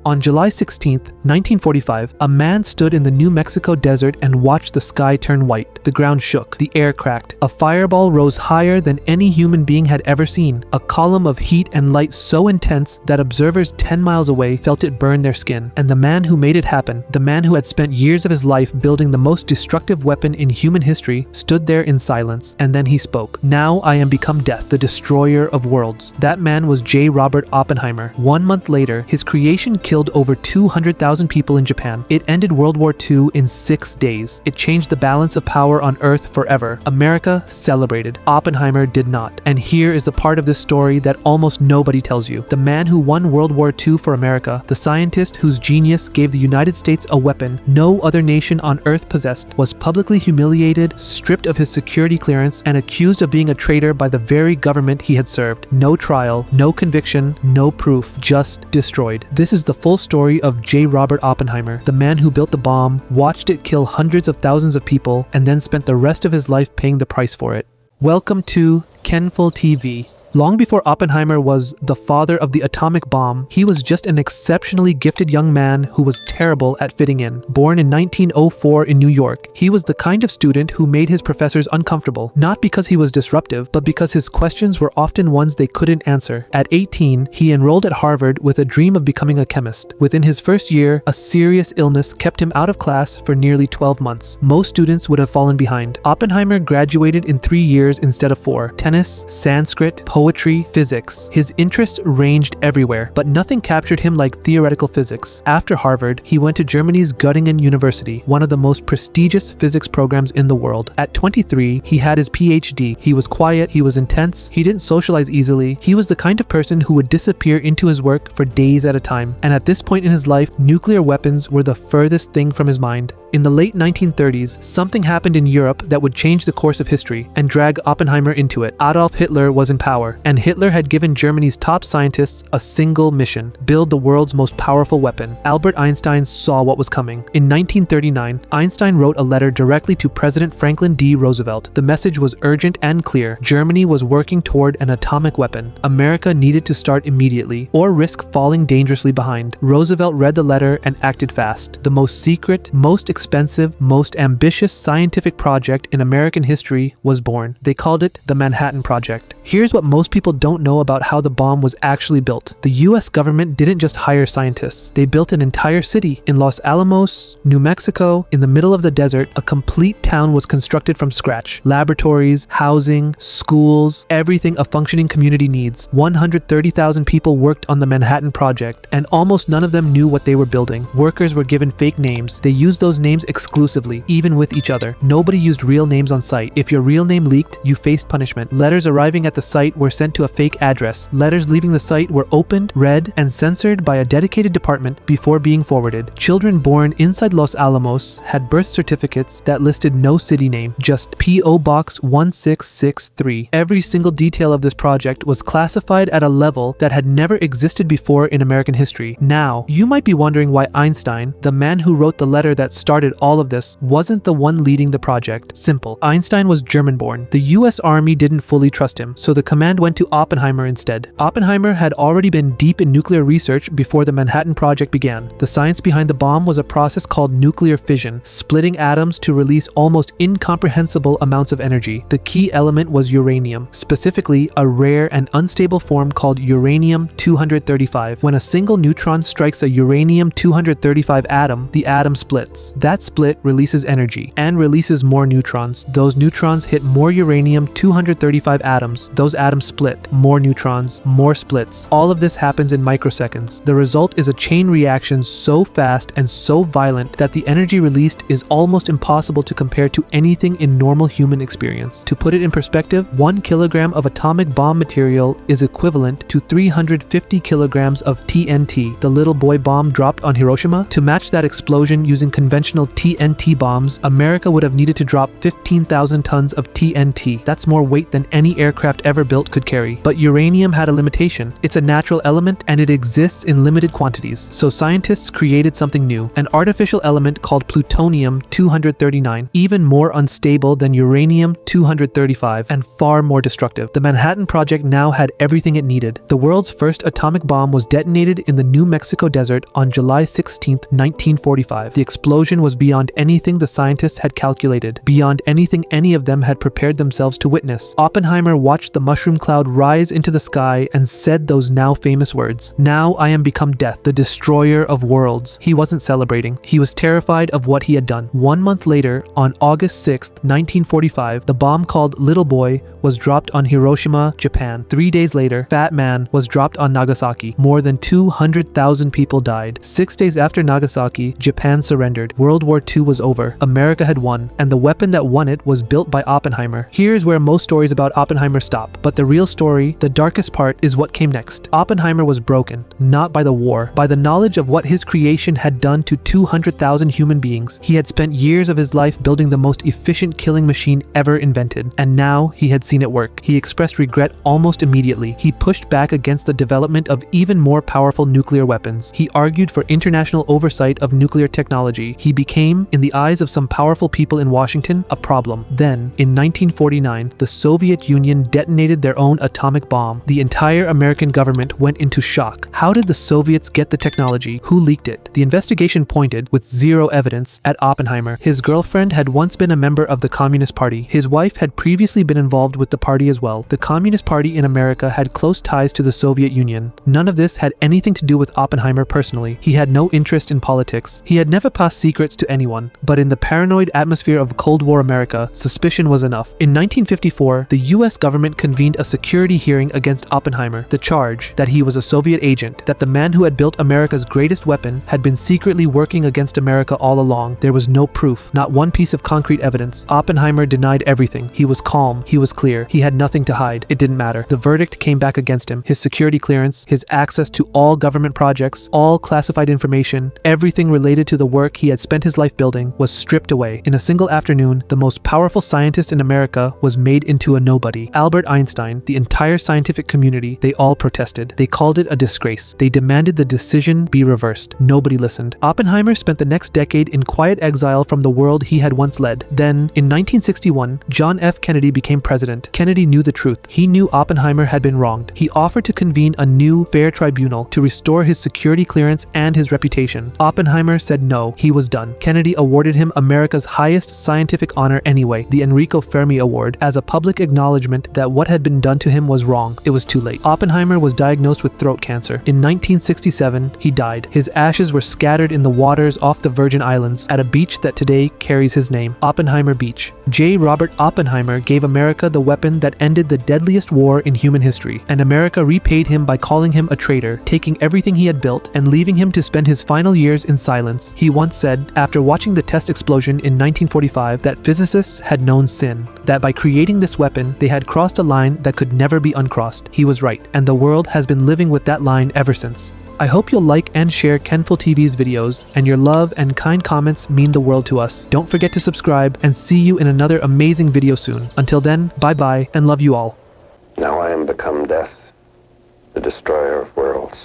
On July 16, 1945, a man stood in the New Mexico desert and watched the sky turn white. The ground shook, the air cracked. A fireball rose higher than any human being had ever seen. A column of heat and light so intense that observers 10 miles away felt it burn their skin. And the man who made it happen, the man who had spent years of his life building the most destructive weapon in human history, stood there in silence. And then he spoke. "Now I am become death, the destroyer of worlds." That man was J. Robert Oppenheimer. 1 month later, his creation killed over 200,000 people in Japan. It ended World War II in 6 days. It changed the balance of power on Earth forever. America celebrated. Oppenheimer did not. And here is the part of this story that almost nobody tells you. The man who won World War II for America, the scientist whose genius gave the United States a weapon no other nation on Earth possessed, was publicly humiliated, stripped of his security clearance, and accused of being a traitor by the very government he had served. No trial, no conviction, no proof, just destroyed. This is the full story of J. Robert Oppenheimer, the man who built the bomb, watched it kill hundreds of thousands of people, and then spent the rest of his life paying the price for it. Welcome to Kenful TV. Long before Oppenheimer was the father of the atomic bomb, he was just an exceptionally gifted young man who was terrible at fitting in. Born in 1904 in New York, he was the kind of student who made his professors uncomfortable, not because he was disruptive, but because his questions were often ones they couldn't answer. At 18, he enrolled at Harvard with a dream of becoming a chemist. Within his first year, a serious illness kept him out of class for nearly 12 months. Most students would have fallen behind. Oppenheimer graduated in 3 years instead of 4. Tennis, Sanskrit, poetry, physics. His interests ranged everywhere, but nothing captured him like theoretical physics. After Harvard, he went to Germany's Göttingen University, one of the most prestigious physics programs in the world. At 23, he had his PhD. He was quiet, he was intense, he didn't socialize easily. He was the kind of person who would disappear into his work for days at a time. And at this point in his life, nuclear weapons were the furthest thing from his mind. In the late 1930s, something happened in Europe that would change the course of history and drag Oppenheimer into it. Adolf Hitler was in power, and Hitler had given Germany's top scientists a single mission: build the world's most powerful weapon. Albert Einstein saw what was coming. In 1939, Einstein wrote a letter directly to President Franklin D. Roosevelt. The message was urgent and clear. Germany was working toward an atomic weapon. America needed to start immediately, or risk falling dangerously behind. Roosevelt read the letter and acted fast. The most secret, most expensive, most ambitious scientific project in American history was born. They called it the Manhattan Project. Here's what most people don't know about how the bomb was actually built. The US government didn't just hire scientists. They built an entire city. In Los Alamos, New Mexico, in the middle of the desert, a complete town was constructed from scratch. Laboratories, housing, schools, everything a functioning community needs. 130,000 people worked on the Manhattan Project, and almost none of them knew what they were building. Workers were given fake names. They used those names exclusively, even with each other. Nobody used real names on site. If your real name leaked, you faced punishment. Letters arriving at the site were sent to a fake address. Letters leaving the site were opened, read, and censored by a dedicated department before being forwarded. Children born inside Los Alamos had birth certificates that listed no city name, just P.O. Box 1663. Every single detail of this project was classified at a level that had never existed before in American history. Now, you might be wondering why Einstein, the man who wrote the letter that started all of this, wasn't the one leading the project. Simple. Einstein was German-born. The US Army didn't fully trust him, so the command went to Oppenheimer instead. Oppenheimer had already been deep in nuclear research before the Manhattan Project began. The science behind the bomb was a process called nuclear fission, splitting atoms to release almost incomprehensible amounts of energy. The key element was uranium, specifically a rare and unstable form called uranium-235. When a single neutron strikes a uranium-235 atom, the atom splits. That split releases energy and releases more neutrons. Those neutrons hit more uranium-235 atoms. Those atoms split. More neutrons, more splits. All of this happens in microseconds. The result is a chain reaction so fast and so violent that the energy released is almost impossible to compare to anything in normal human experience. To put it in perspective, 1 kilogram of atomic bomb material is equivalent to 350 kilograms of TNT, the little boy bomb dropped on Hiroshima. To match that explosion using conventional TNT bombs, America would have needed to drop 15,000 tons of TNT. That's more weight than any aircraft ever built could could carry. But uranium had a limitation. It's a natural element and it exists in limited quantities. So scientists created something new, an artificial element called plutonium-239, even more unstable than uranium-235 and far more destructive. The Manhattan Project now had everything it needed. The world's first atomic bomb was detonated in the New Mexico desert on July 16, 1945. The explosion was beyond anything the scientists had calculated, beyond anything any of them had prepared themselves to witness. Oppenheimer watched the mushroom cloud rise into the sky and said those now famous words, "Now I am become death, the destroyer of worlds." He wasn't celebrating. He was terrified of what he had done. 1 month later, on August 6, 1945, the bomb called Little Boy was dropped on Hiroshima, Japan. 3 days later, Fat Man was dropped on Nagasaki. More than 200,000 people died. 6 days after Nagasaki, Japan surrendered. World War II was over. America had won, and the weapon that won it was built by Oppenheimer. Here's where most stories about Oppenheimer stop. But the real story, the darkest part, is what came next. Oppenheimer was broken, not by the war, by the knowledge of what his creation had done to 200,000 human beings. He had spent years of his life building the most efficient killing machine ever invented, and now he had seen it work. He expressed regret almost immediately. He pushed back against the development of even more powerful nuclear weapons. He argued for international oversight of nuclear technology. He became, in the eyes of some powerful people in Washington, a problem. Then, in 1949, the Soviet Union detonated their own atomic bomb. The entire American government went into shock. How did the Soviets get the technology? Who leaked it? The investigation pointed, with zero evidence, at Oppenheimer. His girlfriend had once been a member of the Communist Party. His wife had previously been involved with the party as well. The Communist Party in America had close ties to the Soviet Union. None of this had anything to do with Oppenheimer personally. He had no interest in politics. He had never passed secrets to anyone. But in the paranoid atmosphere of Cold War America, suspicion was enough. In 1954, the US government convened a security hearing against Oppenheimer. The charge, that he was a Soviet agent, that the man who had built America's greatest weapon had been secretly working against America all along. There was no proof, not one piece of concrete evidence. Oppenheimer denied everything. He was calm. He was clear. He had nothing to hide. It didn't matter. The verdict came back against him. His security clearance, his access to all government projects, all classified information, everything related to the work he had spent his life building was stripped away. In a single afternoon, the most powerful scientist in America was made into a nobody. Albert Einstein, the entire scientific community, they all protested. They called it a disgrace. They demanded the decision be reversed. Nobody listened. Oppenheimer spent the next decade in quiet exile from the world he had once led. Then, in 1961, John F. Kennedy became president. Kennedy knew the truth. He knew Oppenheimer had been wronged. He offered to convene a new, fair tribunal to restore his security clearance and his reputation. Oppenheimer said no. He was done. Kennedy awarded him America's highest scientific honor anyway, the Enrico Fermi Award, as a public acknowledgement that what had been done to him was wrong. It was too late. Oppenheimer was diagnosed with throat cancer. In 1967, he died. His ashes were scattered in the waters off the Virgin Islands at a beach that today carries his name, Oppenheimer Beach. J. Robert Oppenheimer gave America the weapon that ended the deadliest war in human history, and America repaid him by calling him a traitor, taking everything he had built and leaving him to spend his final years in silence. He once said, after watching the test explosion in 1945, that physicists had known sin, that by creating this weapon, they had crossed a line that could never be uncrossed. He was right, and the world has been living with that line ever since. I hope you'll like and share Kenful TV's videos, and your love and kind comments mean the world to us. Don't forget to subscribe, and see you in another amazing video soon. Until then, bye-bye, and love you all. Now I am become death, the destroyer of worlds.